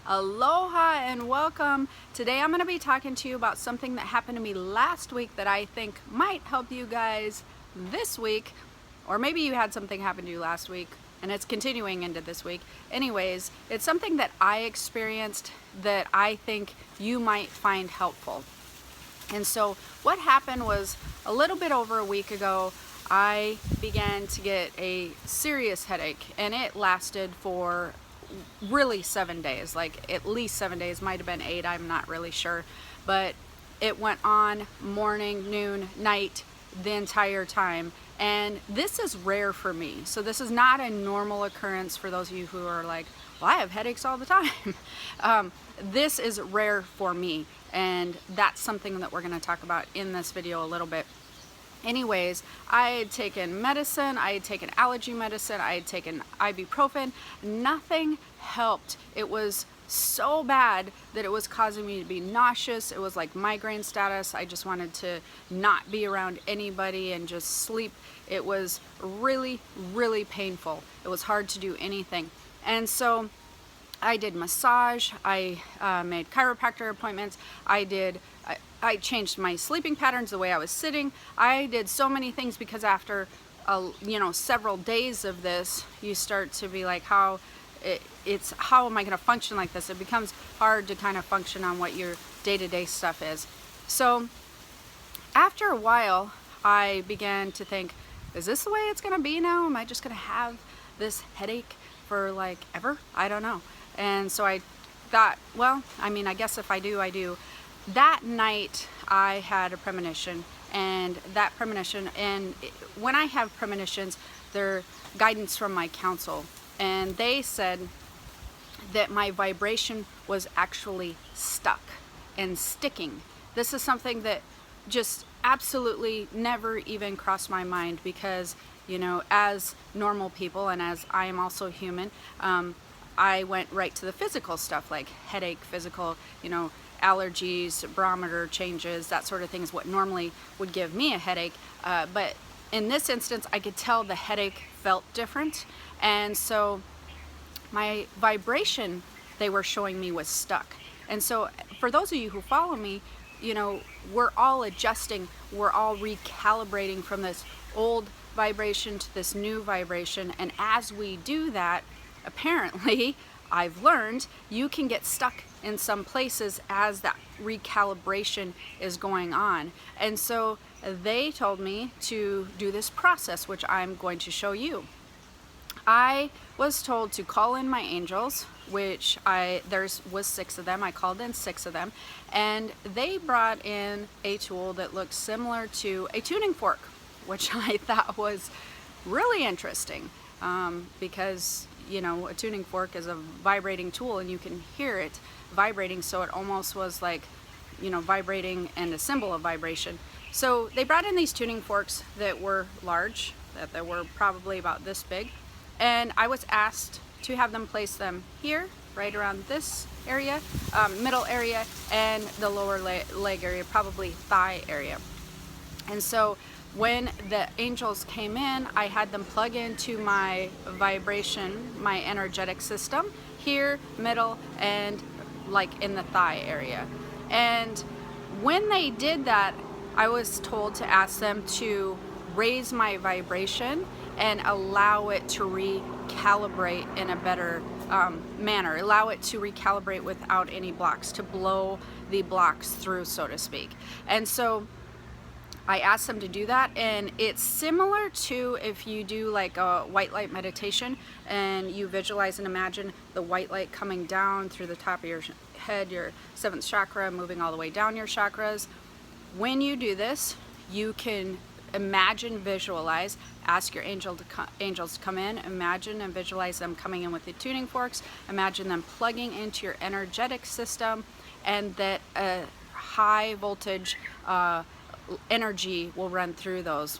Aloha and welcome. Today I'm going to be talking to you about something that happened to me last week that I think might help you guys this week, or maybe you had something happen to you last week and it's continuing into this week. Anyways, it's something that I experienced that I think you might find helpful. And so what happened was a little bit over a week ago, I began to get a serious headache, and it lasted for really 7 days, like at least 7 days, might have been 8, I'm not really sure, but it went on morning, noon, night, the entire time. And this is rare for me, so this is not a normal occurrence for those of you who are like, well, I have headaches all the time. This is rare for me, and that's something that we're going to talk about in this video a little bit. Anyways, I had taken medicine, I had taken allergy medicine, I had taken ibuprofen. Nothing helped. It was so bad that it was causing me to be nauseous. It was like migraine status. I just wanted to not be around anybody and just sleep. It was really, really painful. It was hard to do anything. And so I did massage, I made chiropractor appointments, I changed my sleeping patterns, the way I was sitting. I did so many things because after several days of this, you start to be like, how am I going to function like this? It becomes hard to kind of function on what your day-to-day stuff is. So after a while, I began to think, is this the way it's going to be now? Am I just going to have this headache for like ever? I don't know. And so I thought, well, I mean, I guess if I do, I do. That night I had a premonition, and that premonition, and when I have premonitions, they're guidance from my counsel, and they said that my vibration was actually stuck and sticking. This is something that just absolutely never even crossed my mind because, as normal people, and as I am also human, I went right to the physical stuff like headache, physical, allergies, barometer changes, that sort of thing is what normally would give me a headache. But in this instance, I could tell the headache felt different. And so my vibration they were showing me was stuck. And so for those of you who follow me, we're all adjusting, we're all recalibrating from this old vibration to this new vibration. And as we do that, apparently, I've learned you can get stuck in some places as that recalibration is going on. And so they told me to do this process, which I'm going to show you. I was told to call in my angels, which there was 6 of them. I called in 6 of them, and they brought in a tool that looks similar to a tuning fork, which I thought was really interesting because a tuning fork is a vibrating tool and you can hear it vibrating, so it almost was like vibrating and a symbol of vibration. So they brought in these tuning forks that were large, that they were probably about this big, and I was asked to have them place them here, right around this area, middle area, and the lower leg area, probably thigh area. And so when the angels came in, I had them plug into my vibration, my energetic system, here, middle, and like in the thigh area. And when they did that, I was told to ask them to raise my vibration and allow it to recalibrate in a better manner, allow it to recalibrate without any blocks, to blow the blocks through, so to speak. And so I asked them to do that, and it's similar to if you do like a white light meditation and you visualize and imagine the white light coming down through the top of your head, your 7th chakra, moving all the way down your chakras. When you do this, you can imagine, visualize, ask your angels to come in, imagine and visualize them coming in with the tuning forks, imagine them plugging into your energetic system, and that a high voltage energy will run through those.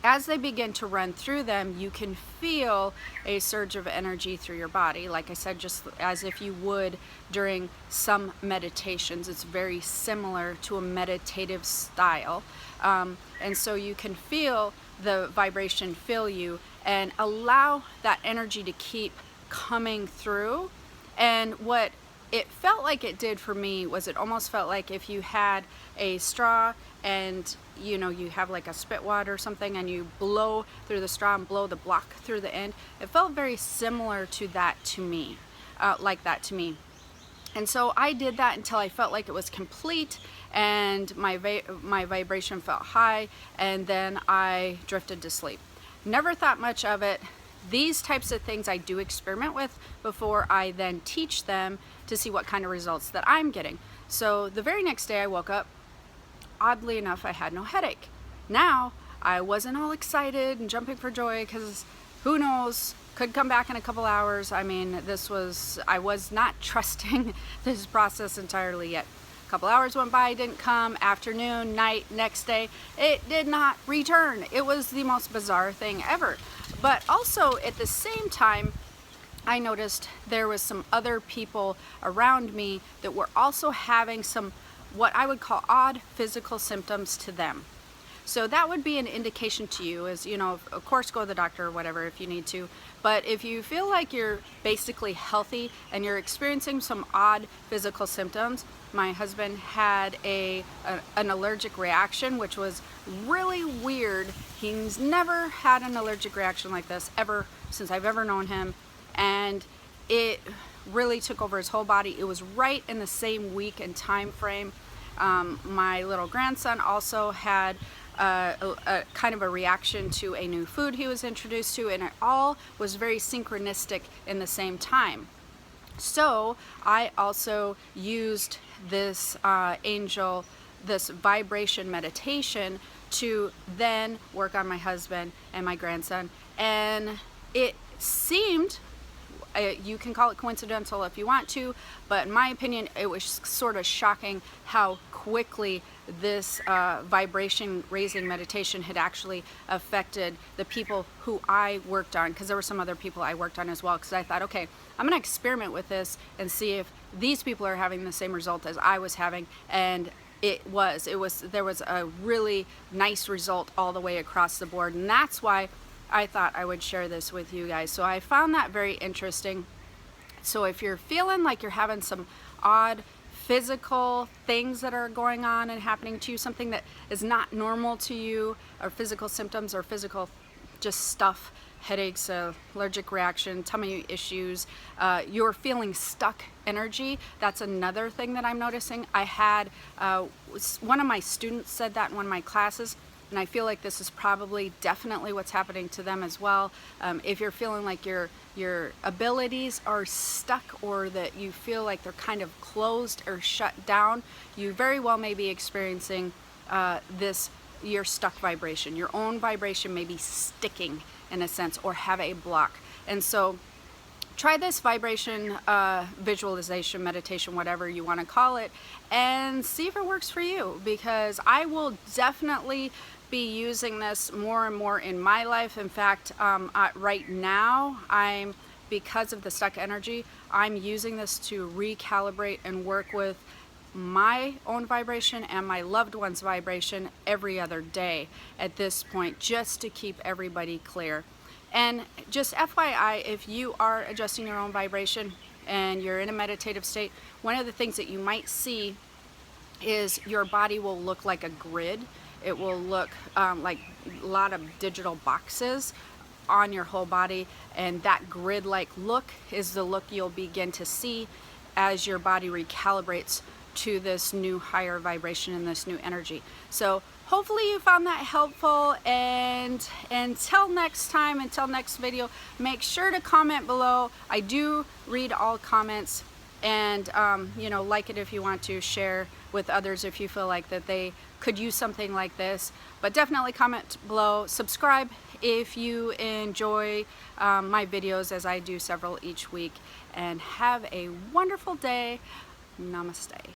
As they begin to run through them, you can feel a surge of energy through your body. Like I said, just as if you would during some meditations. It's very similar to a meditative style. And so you can feel the vibration fill you and allow that energy to keep coming through. And what it felt like it did for me was it almost felt like if you had a straw and you know you have like a spit wad or something and you blow through the straw and blow the block through the end. It felt very similar to that to me, like that to me. And so I did that until I felt like it was complete and my vibration felt high, and then I drifted to sleep. Never thought much of it. These types of things I do experiment with before I then teach them to see what kind of results that I'm getting. So the very next day I woke up, oddly enough, I had no headache. Now, I wasn't all excited and jumping for joy because who knows, could come back in a couple hours. I mean, I was not trusting this process entirely yet. A couple hours went by, didn't come. Afternoon, night, next day, it did not return. It was the most bizarre thing ever. But also at the same time, I noticed there was some other people around me that were also having some what I would call odd physical symptoms to them. So that would be an indication to you, as you know, of course go to the doctor or whatever if you need to, but if you feel like you're basically healthy and you're experiencing some odd physical symptoms. My husband had an allergic reaction, which was really weird. He's never had an allergic reaction like this ever since I've ever known him, and it really took over his whole body. It was right in the same week and time frame. My little grandson also had a kind of a reaction to a new food he was introduced to, and it all was very synchronistic in the same time. So I also used this this vibration meditation to then work on my husband and my grandson, and it seemed, you can call it coincidental if you want to, but in my opinion it was sort of shocking how quickly this vibration raising meditation had actually affected the people who I worked on, because there were some other people I worked on as well, because I thought, okay, I'm going to experiment with this and see if these people are having the same result as I was having, and there was a really nice result all the way across the board, and that's why I thought I would share this with you guys. So I found that very interesting. So if you're feeling like you're having some odd physical things that are going on and happening to you, something that is not normal to you, or physical symptoms or physical just stuff, headaches, allergic reaction, tummy issues, you're feeling stuck energy, that's another thing that I'm noticing. I had one of my students said that in one of my classes, and I feel like this is probably definitely what's happening to them as well. If you're feeling like your abilities are stuck, or that you feel like they're kind of closed or shut down, you very well may be experiencing your stuck vibration. Your own vibration may be sticking in a sense, or have a block. And so try this vibration visualization, meditation, whatever you want to call it, and see if it works for you, because I will definitely be using this more and more in my life. In fact, right now, because of the stuck energy, I'm using this to recalibrate and work with my own vibration and my loved one's vibration every other day at this point, just to keep everybody clear. And just FYI, if you are adjusting your own vibration and you're in a meditative state, one of the things that you might see is your body will look like a grid. It will look like a lot of digital boxes on your whole body, and that grid-like look is the look you'll begin to see as your body recalibrates to this new higher vibration and this new energy. So hopefully you found that helpful, and until next time, until next video, make sure to comment below. I do read all comments, and you know, like it if you want to, share with others if you feel like that they could use something like this, but definitely comment below. Subscribe if you enjoy my videos, as I do several each week, and have a wonderful day. Namaste.